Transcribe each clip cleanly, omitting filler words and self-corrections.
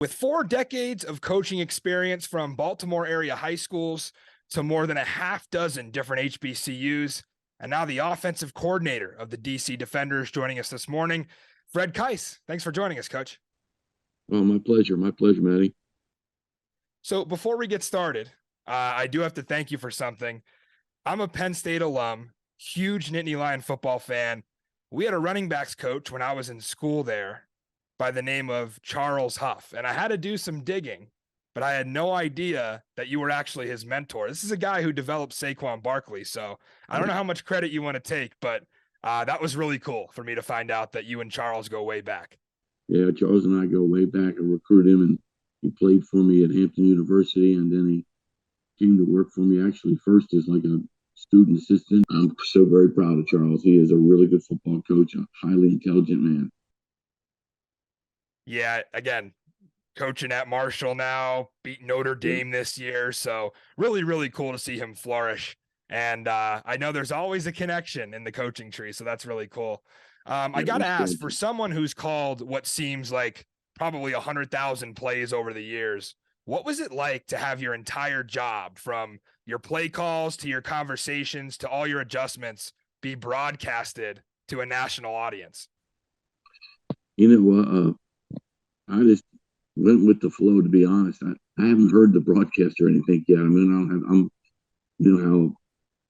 With 4 decades of coaching experience from Baltimore area high schools to more than a half dozen different HBCUs, and now the offensive coordinator of the DC Defenders joining us this morning, Fred Kaiss. Thanks for joining us, Coach. Oh, my pleasure. My pleasure, Matty. So before we get started, I do have to thank you for something. I'm a Penn State alum, huge Nittany Lion football fan. We had a running backs coach when I was in school there by the name of Charles Huff, and I had to do some digging, but I had no idea that you were actually his mentor. This is a guy who developed Saquon Barkley, so I don't know how much credit you want to take, but that was really cool for me to find out that you and Charles go way back. Yeah, Charles and I go way back. I recruited him, and he played for me at Hampton University, and then he came to work for me actually first as like a student assistant. I'm so very proud of Charles. He is a really good football coach, a highly intelligent man. Yeah, again, coaching at Marshall now, beat Notre Dame this year. So really, really cool to see him flourish. And I know there's always a connection in the coaching tree. So that's really cool. I got to ask, for someone who's called what seems like probably 100,000 plays over the years, what was it like to have your entire job, from your play calls to your conversations to all your adjustments, be broadcasted to a national audience? You know, I just went with the flow, to be honest. I haven't heard the broadcast or anything yet. I mean, you know how,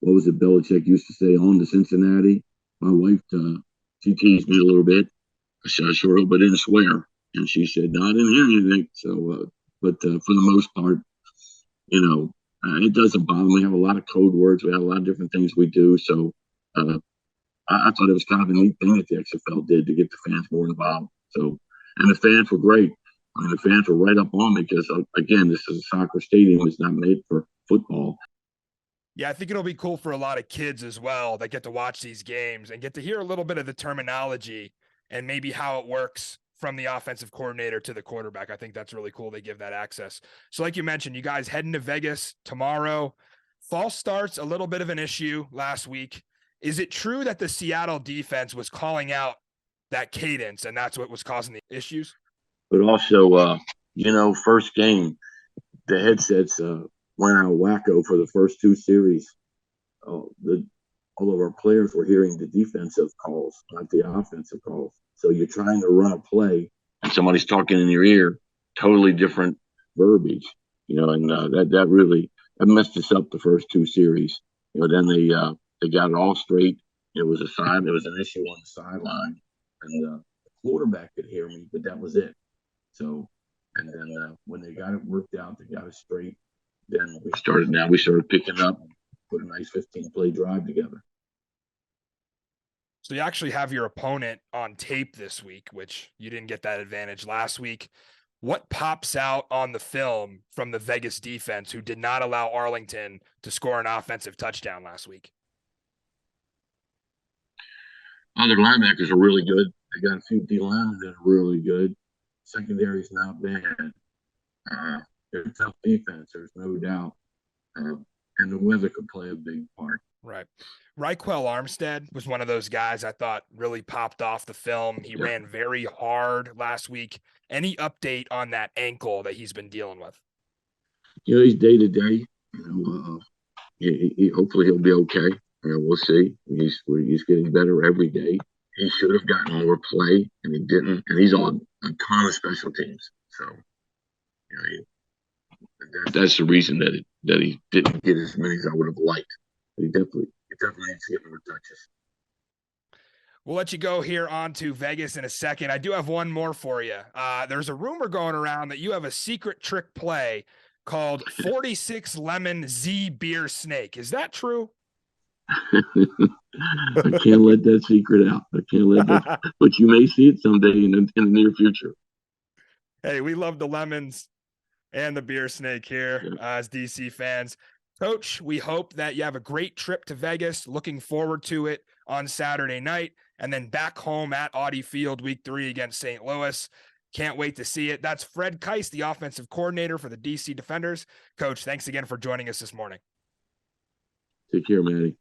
what was it, Belichick used to say, on to Cincinnati? My wife, she teased me a little bit. I said, I sure hope I didn't swear. And she said, no, I didn't hear anything. So, but for the most part, you know, it doesn't bother me. We have a lot of code words. We have a lot of different things we do. So I thought it was kind of a neat thing that the XFL did to get the fans more involved. So, and the fans were great. I mean, the fans were right up on me because, again, this is a soccer stadium. It's not made for football. Yeah, I think it'll be cool for a lot of kids as well that get to watch these games and get to hear a little bit of the terminology and maybe how it works from the offensive coordinator to the quarterback. I think that's really cool. They give that access. So like you mentioned, you guys heading to Vegas tomorrow. False starts, a little bit of an issue last week. Is it true that the Seattle defense was calling out that cadence and that's what was causing the issues? But also, you know, first game, the headsets went out wacko for the first 2 series. All of our players were hearing the defensive calls, not the offensive calls. So you're trying to run a play, and somebody's talking in your ear, totally different verbiage, you know, and that really messed us up the first 2 series. You know, then they got it all straight. It was an issue on the sideline, and the quarterback could hear me, but that was it. So, and then when they got it worked out, they got it straight. Then we started picking up and put a nice 15-play drive together. So you actually have your opponent on tape this week, which you didn't get that advantage last week. What pops out on the film from the Vegas defense, who did not allow Arlington to score an offensive touchdown last week? Other linebackers are really good. They got a few D linemen that are really good. Secondary's not bad. They're a tough defense, there's no doubt. And the weather could play a big part. Right. Raquel Armstead was one of those guys I thought really popped off the film. He ran very hard last week. Any update on that ankle that he's been dealing with? You know, he's day to day. You know, hopefully he'll be okay. You know, we'll see. He's getting better every day. He should have gotten more play, and he didn't. And he's on a ton of special teams. So, you know, that's the reason that he didn't get as many as I would have liked. He definitely needs to get more touches. We'll let you go here on to Vegas in a second. I do have one more for you. There's a rumor going around that you have a secret trick play called 46 Lemon Z Beer Snake. Is that true? I can't let that secret out. I can't let that, but you may see it someday in the near future. Hey, we love the lemons and the beer snake here as DC fans. Coach, we hope that you have a great trip to Vegas. Looking forward to it on Saturday night, and then back home at Audi Field week 3 against St. Louis. Can't wait to see it. That's Fred Kaiss, the offensive coordinator for the DC Defenders. Coach, thanks again for joining us this morning. Take care, Matty.